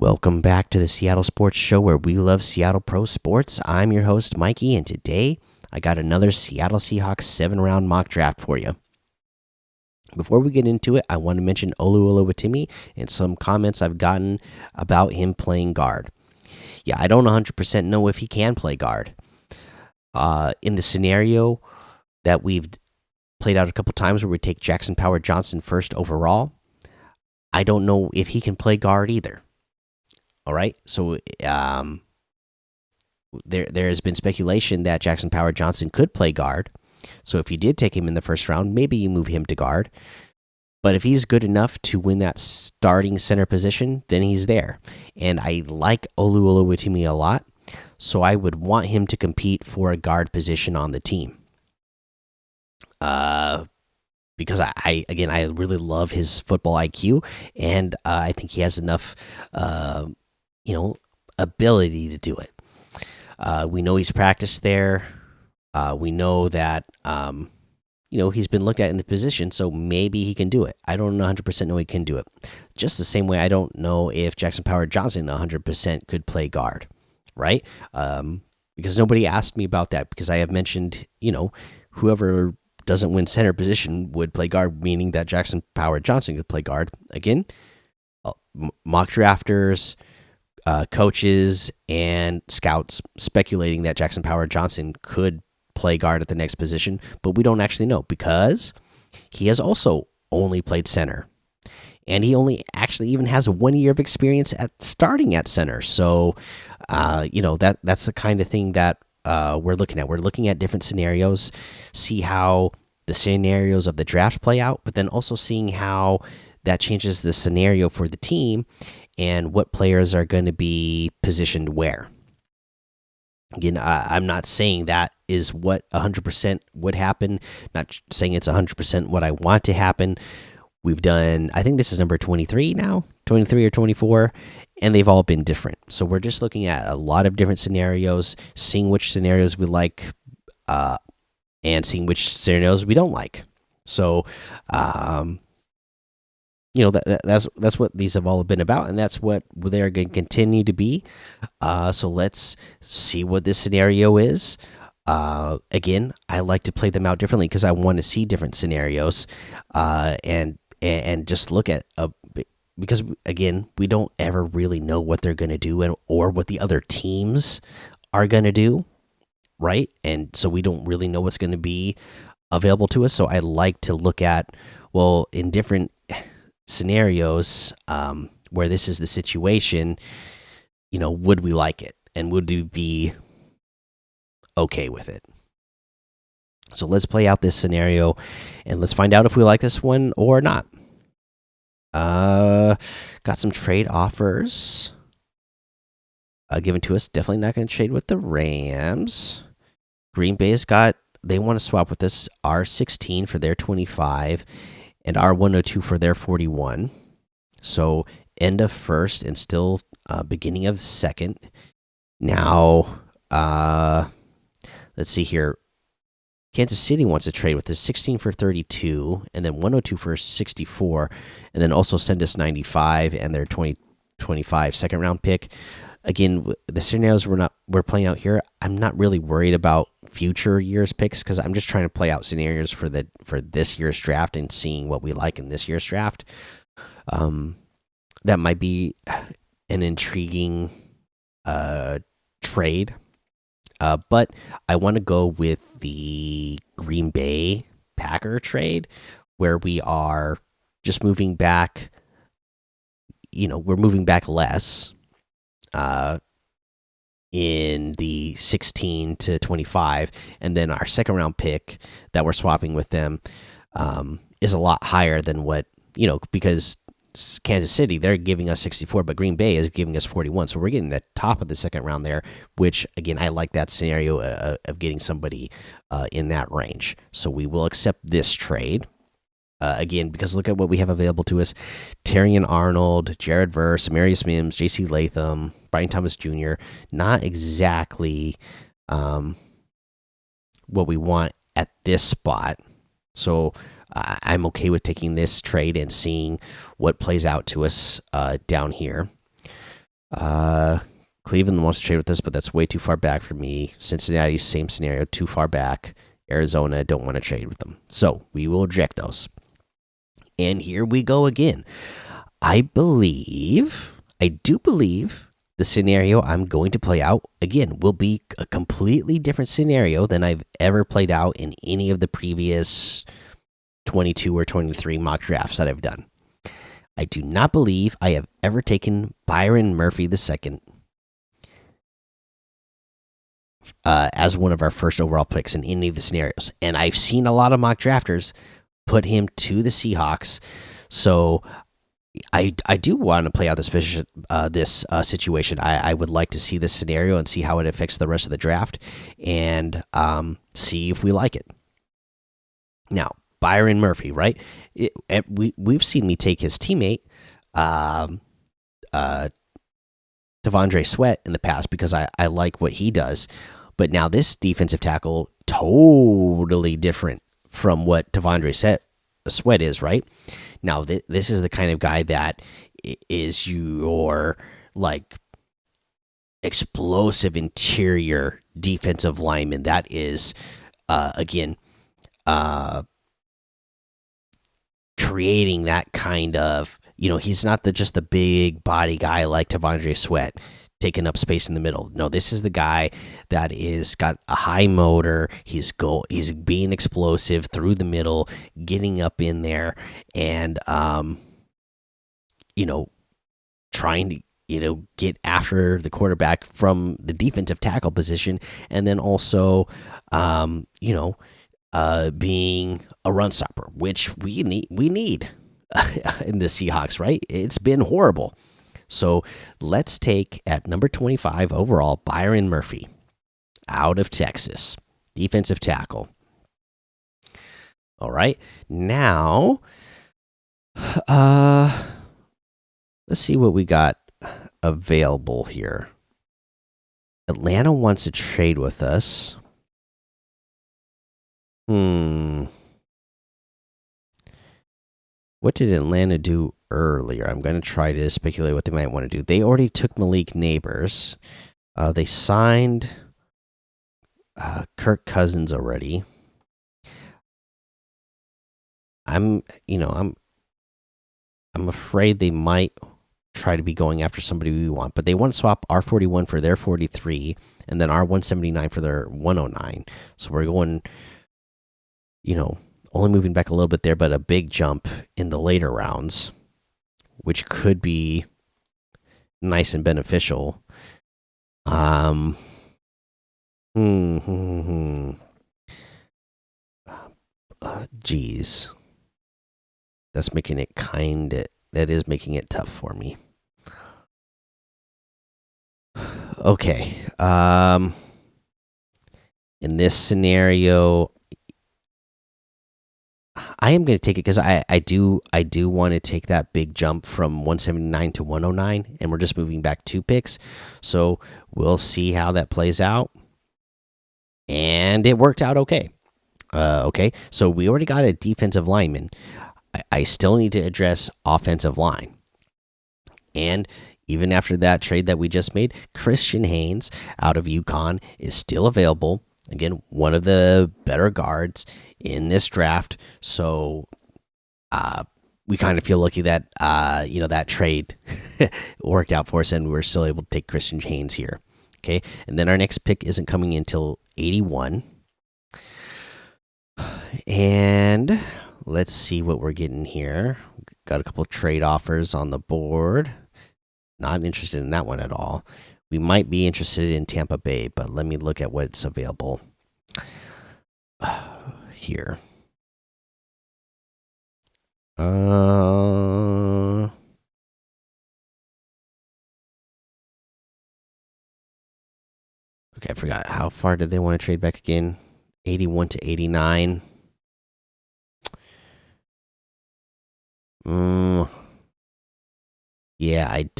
Welcome back to the Seattle Sports Show where we love Seattle Pro Sports. I'm your host, Mikey, and today I got another Seattle Seahawks 7-round mock draft for you. Before we get into it, I want to mention Olu Oluwatimi and some comments I've gotten about him playing guard. Yeah, I don't 100% know if he can play guard. In the scenario that we've played out a couple times where we take Jackson Power Johnson first overall, I don't know if he can play guard either. All right, so there has been speculation that Jackson Power Johnson could play guard. So if you did take him in the first round, maybe you move him to guard. But if he's good enough to win that starting center position, then he's there. And I like Olu Oluwatimi a lot, so I would want him to compete for a guard position on the team. Because I really love his football IQ, and I think he has enough ability to do it. We know he's practiced there. We know that he's been looked at in the position, so maybe he can do it. I don't 100% know he can do it. Just the same way I don't know if Jackson Power Johnson 100% could play guard, right? Because nobody asked me about that, because I have mentioned, whoever doesn't win center position would play guard, meaning that Jackson Power Johnson could play guard. Again, mock drafters, coaches, and scouts speculating that Jackson Power Johnson could play guard at the next position, but we don't actually know because he has also only played center, and he only actually even has 1 year of experience at starting at center. So, that's the kind of thing that we're looking at. We're looking at different scenarios, see how the scenarios of the draft play out, but then also seeing how that changes the scenario for the team and what players are going to be positioned where. Again, I'm not saying that is what 100% would happen, not saying it's 100% what I want to happen. We've done, I think this is number 23 now, 23 or 24, and they've all been different. So we're just looking at a lot of different scenarios, seeing which scenarios we like, and seeing which scenarios we don't like. So, that's what these have all been about, and that's what they're going to continue to be. So let's see what this scenario is. Again, I like to play them out differently because I want to see different scenarios, and just look at because again, we don't ever really know what they're going to do or what the other teams are going to do, right? And so we don't really know what's going to be available to us. So I like to look at, well, in different scenarios where this is the situation, would we like it, and would we be okay with it? So let's play out this scenario and let's find out if we like this one or not. Got some trade offers given to us. Definitely not going to trade with the Rams. Green Bay's they want to swap with us R16 for their 25 and R102 for their 41. So end of first and still beginning of second. Now, let's see here. Kansas City wants to trade with this 16 for 32 and then 102 for 64, and then also send us 95 and their 2025 second round pick. Again, the scenarios we're playing out here, I'm not really worried about future years picks because I'm just trying to play out scenarios for this year's draft and seeing what we like in this year's draft. That might be an intriguing trade. But I want to go with the Green Bay Packer trade, where we are just moving back. We're moving back less in the 16 to 25, and then our second round pick that we're swapping with them is a lot higher than what because Kansas City, they're giving us 64, but Green Bay is giving us 41. So we're getting the top of the second round there, which, again, I like that scenario of getting somebody in that range. So we will accept this trade. Again, because look at what we have available to us. Terrion Arnold, Jared Verse, Amarius Mims, J.C. Latham, Brian Thomas Jr. Not exactly what we want at this spot. So I'm okay with taking this trade and seeing what plays out to us down here. Uh, Cleveland wants to trade with us, but that's way too far back for me. Cincinnati, same scenario, too far back. Arizona, don't want to trade with them. So we will reject those. And here we go again. I do believe the scenario I'm going to play out again will be a completely different scenario than I've ever played out in any of the previous 22 or 23 mock drafts that I've done. I do not believe I have ever taken Byron Murphy II as one of our first overall picks in any of the scenarios. And I've seen a lot of mock drafters put him to the Seahawks. So I do want to play out this situation. I would like to see this scenario and see how it affects the rest of the draft, and see if we like it. Now, Byron Murphy, right? We've seen me take his teammate, Devondre Sweat, in the past because I like what he does. But now this defensive tackle, totally different from what Devondre Sweat is, right? Now, this is the kind of guy that is your, like, explosive interior defensive lineman. That is, again, creating that kind of, he's not just the big body guy like Devondre Sweat taking up space in the middle. No, this is the guy that is got a high motor. He's being explosive through the middle, getting up in there, and trying to get after the quarterback from the defensive tackle position, and then also being a run stopper, which we need in the Seahawks, right? It's been horrible. So let's take at number 25 overall Byron Murphy out of Texas, defensive tackle. All right, now let's see what we got available here. Atlanta wants to trade with us. What did Atlanta do earlier? I'm going to try to speculate what they might want to do. They already took Malik Neighbors. They signed Kirk Cousins already. I'm afraid they might try to be going after somebody we want, but they want to swap our 41 for their 43, and then our 179 for their 109. So we're going, only moving back a little bit there, but a big jump in the later rounds, which could be nice and beneficial. Geez, that's making it that is making it tough for me. Okay, in this scenario, I am going to take it because I do want to take that big jump from 179 to 109, and we're just moving back 2 picks. So we'll see how that plays out. And it worked out okay. Okay, so we already got a defensive lineman. I still need to address offensive line. And even after that trade that we just made, Christian Haynes out of UConn is still available. Again, one of the better guards in this draft. So we kind of feel lucky that that trade worked out for us, and we're still able to take Christian Haynes here. Okay, and then our next pick isn't coming until 81. And let's see what we're getting here. Got a couple trade offers on the board. Not interested in that one at all. We might be interested in Tampa Bay, but let me look at what's available here. Okay, I forgot. How far did they want to trade back again? 81 to 89. Yeah, I'm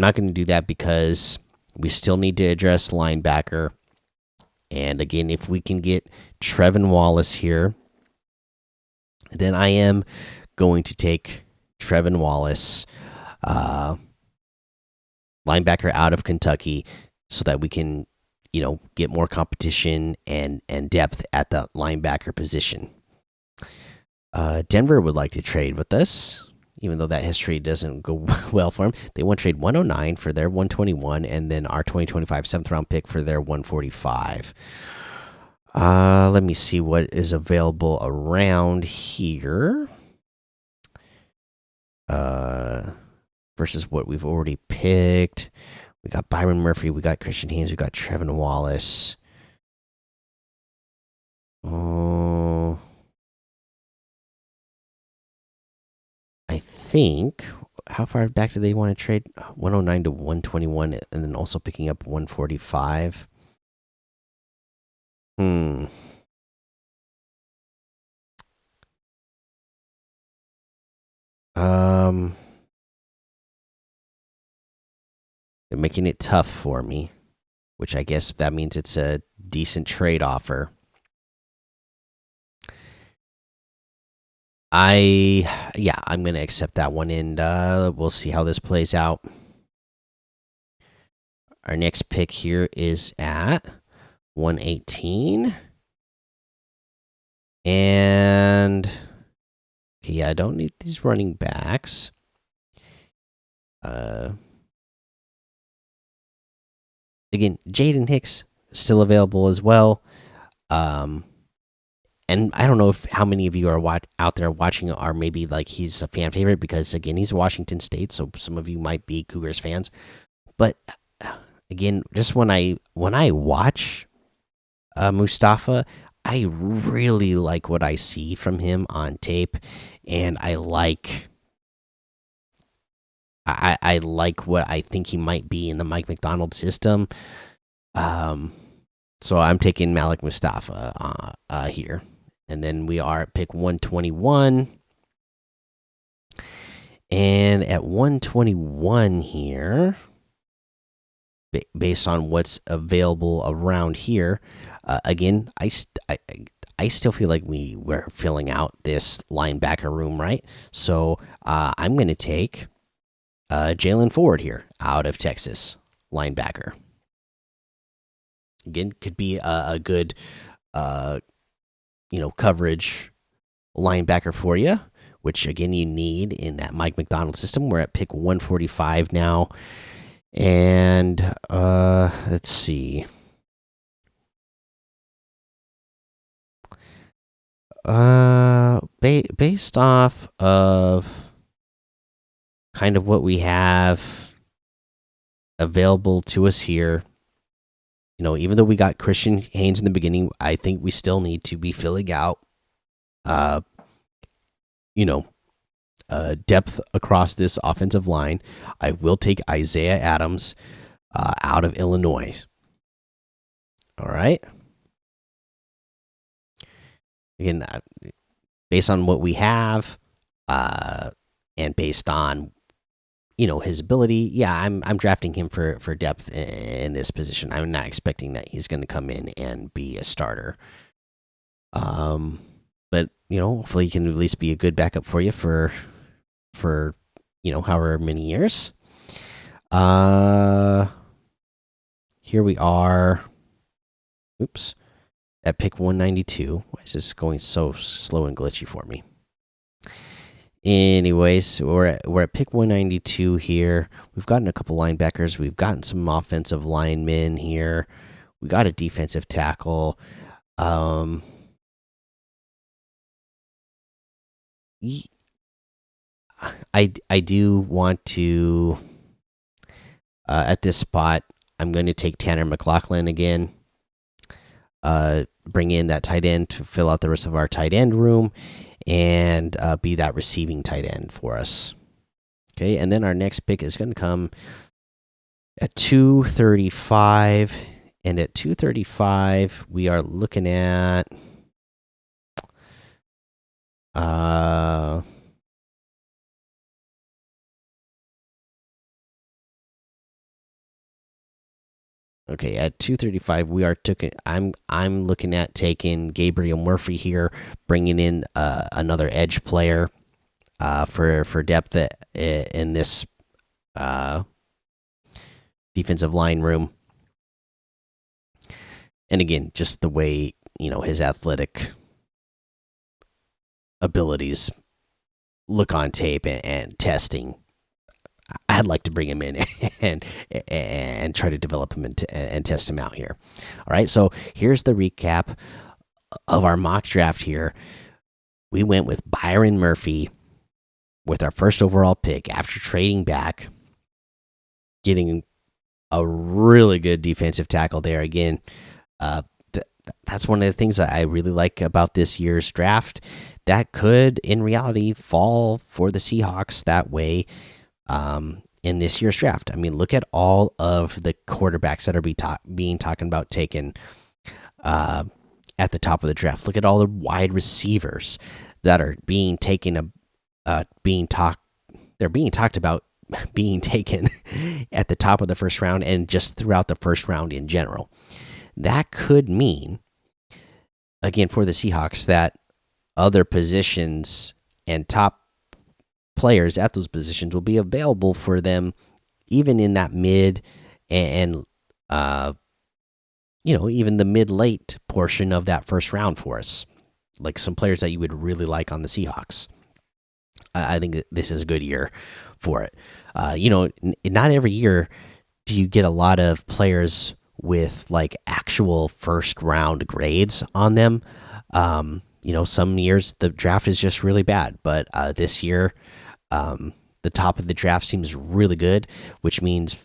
not going to do that because we still need to address linebacker. And again, if we can get Trevon Wallace here, then I am going to take Trevon Wallace, linebacker out of Kentucky, so that we can, get more competition and depth at the linebacker position. Denver would like to trade with us, even though that history doesn't go well for them. They want to trade 109 for their 121, and then our 2025 seventh round pick for their 145. Let me see what is available around here. Versus what we've already picked. We got Byron Murphy, we got Christian Haynes, we got Trevon Wallace. Oh, I think. How far back do they want to trade? 109 to 121, and then also picking up 145. They're making it tough for me, which I guess that means it's a decent trade offer. I'm gonna accept that one, and we'll see how this plays out. Our next pick here is at 118, and okay, yeah, I don't need these running backs. Again, Jaden Hicks still available as well. And I don't know if how many of you are out there watching are maybe like he's a fan favorite because again he's Washington State, so some of you might be Cougars fans. But again, just when I watch Mustafa, I really like what I see from him on tape, and I like what I think he might be in the Mike McDonald system. So I'm taking Malik Mustafa here. And then we are at pick 121. And at 121 here, based on what's available around here, again, I still feel like we're filling out this linebacker room, right? So I'm going to take Jalen Ford here out of Texas, linebacker. Again, could be a good coverage linebacker for you, which again you need in that Mike McDonald system. We're at pick 145 now, and let's see. Based off of kind of what we have available to us here, even though we got Christian Haynes in the beginning, I think we still need to be filling out, depth across this offensive line. I will take Isaiah Adams out of Illinois. All right. Again, based on what we have, and based on his ability, yeah, I'm drafting him for depth in this position. I'm not expecting that he's going to come in and be a starter. But hopefully he can at least be a good backup for you for however many years. Here we are. Oops, at pick 192. Why is this going so slow and glitchy for me? Anyways, we're at pick 192 here. We've gotten a couple linebackers. We've gotten some offensive linemen here. We got a defensive tackle. I do want to at this spot. I'm going to take Tanner McLaughlin again. Bring in that tight end to fill out the rest of our tight end room, and be that receiving tight end for us. Okay, and then our next pick is going to come at 235, and at 235 we are looking at okay, at 235 we are taking. I'm looking at taking Gabriel Murphy here, bringing in another edge player. for depth in this uh, defensive line room. And again, just the way his athletic abilities look on tape and testing, I'd like to bring him in and try to develop him and test him out here. All right, so here's the recap of our mock draft here. We went with Byron Murphy with our first overall pick after trading back, getting a really good defensive tackle there. Again, that's one of the things that I really like about this year's draft. That could, in reality, fall for the Seahawks that way in this year's draft. I mean, look at all of the quarterbacks that are being talking about taken at the top of the draft. Look at all the wide receivers that are being taken, they're being talked about being taken at the top of the first round and just throughout the first round in general. That could mean, again, for the Seahawks, that other positions and top players at those positions will be available for them, even in that mid and even the mid-late portion of that first round for us. Like some players that you would really like on the Seahawks. I think that this is a good year for it. Not every year do you get a lot of players with like actual first round grades on them. Some years the draft is just really bad, but this year the top of the draft seems really good, which means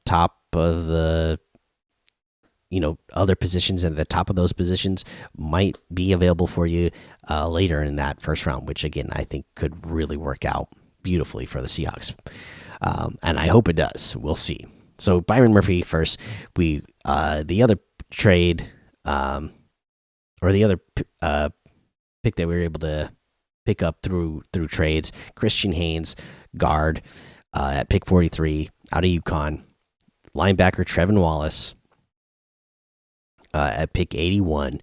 top of the other positions and the top of those positions might be available for you later in that first round, which again I think could really work out beautifully for the Seahawks, and I hope it does. We'll see. So Byron Murphy first. We the other trade or the other pick that we were able to pick up through trades. Christian Haynes, guard, at pick 43 out of UConn. Linebacker Trevon Wallace at pick 81.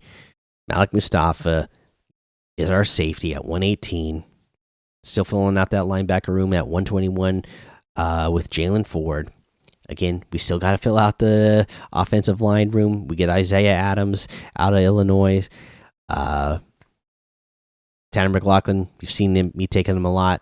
Malik Mustafa is our safety at 118. Still filling out that linebacker room at 121 with Jalen Ford. Again, we still got to fill out the offensive line room. We get Isaiah Adams out of Illinois. Tanner McLaughlin, you've seen me taking him a lot.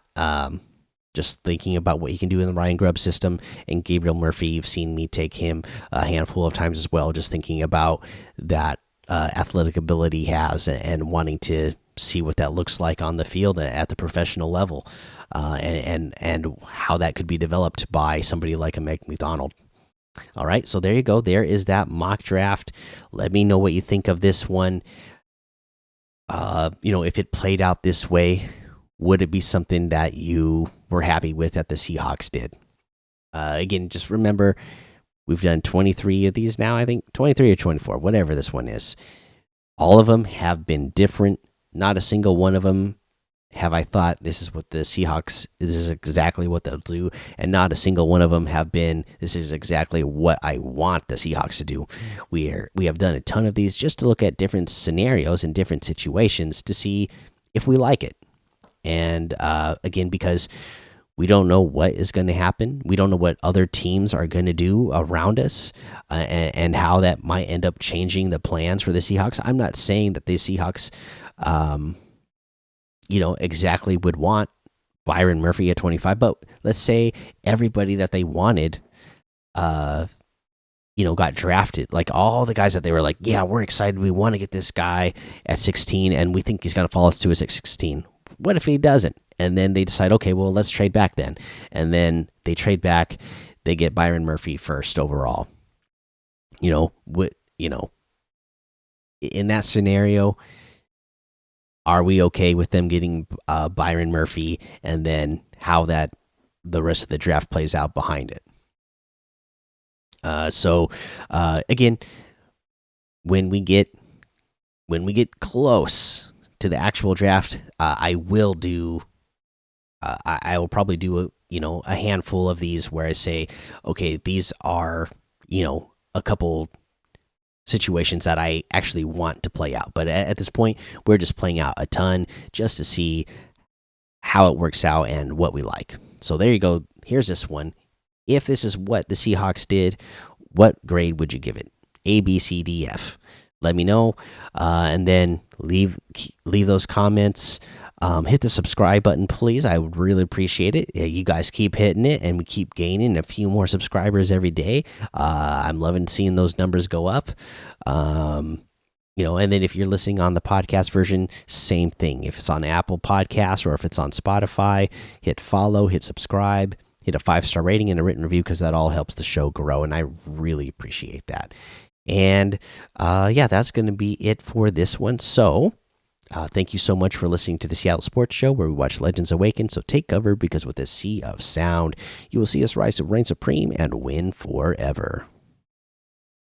Just thinking about what he can do in the Ryan Grubb system. And Gabriel Murphy, you've seen me take him a handful of times as well. Just thinking about that athletic ability he has and wanting to see what that looks like on the field at the professional level, and how that could be developed by somebody like a Mike McDonald. All right, so there you go. There is that mock draft. Let me know what you think of this one. If it played out this way, would it be something that you were happy with that the Seahawks did? Again, just remember, we've done 23 of these now, I think 23 or 24, whatever this one is. All of them have been different. Not a single one of them have I thought this is exactly what they'll do, and not a single one of them have been this is exactly what I want the Seahawks to do. We have done a ton of these just to look at different scenarios and different situations to see if we like it. And again, because we don't know what is going to happen, we don't know what other teams are going to do around us, and how that might end up changing the plans for the Seahawks. I'm not saying that the Seahawks exactly would want Byron Murphy at 25, but let's say everybody that they wanted got drafted. Like all the guys that they were like, yeah, we're excited, we want to get this guy at 16 and we think he's going to follow us to us at 16. What if he doesn't? And then they decide, okay, well, let's trade back then. And then they trade back, they get Byron Murphy first overall. In that scenario, are we okay with them getting Byron Murphy, and then how that the rest of the draft plays out behind it? Again, when we get close to the actual draft, I will probably do a handful of these where I say, okay, these are a couple situations that I actually want to play out. But at this point, we're just playing out a ton just to see how it works out and what we like. So there you go. Here's this one. If this is what the Seahawks did, what grade would you give it? A, B, C, D, F. Let me know, and then leave those comments. Hit the subscribe button, please. I would really appreciate it. You guys keep hitting it, and we keep gaining a few more subscribers every day. I'm loving seeing those numbers go up. And then if you're listening on the podcast version, same thing. If it's on Apple Podcasts or if it's on Spotify, hit follow, hit subscribe, hit a 5-star rating and a written review, because that all helps the show grow, and I really appreciate that. And yeah, that's going to be it for this one. So thank you so much for listening to the Seattle Sports Show, where we watch legends awaken. So take cover, because with a sea of sound, you will see us rise to reign supreme and win forever.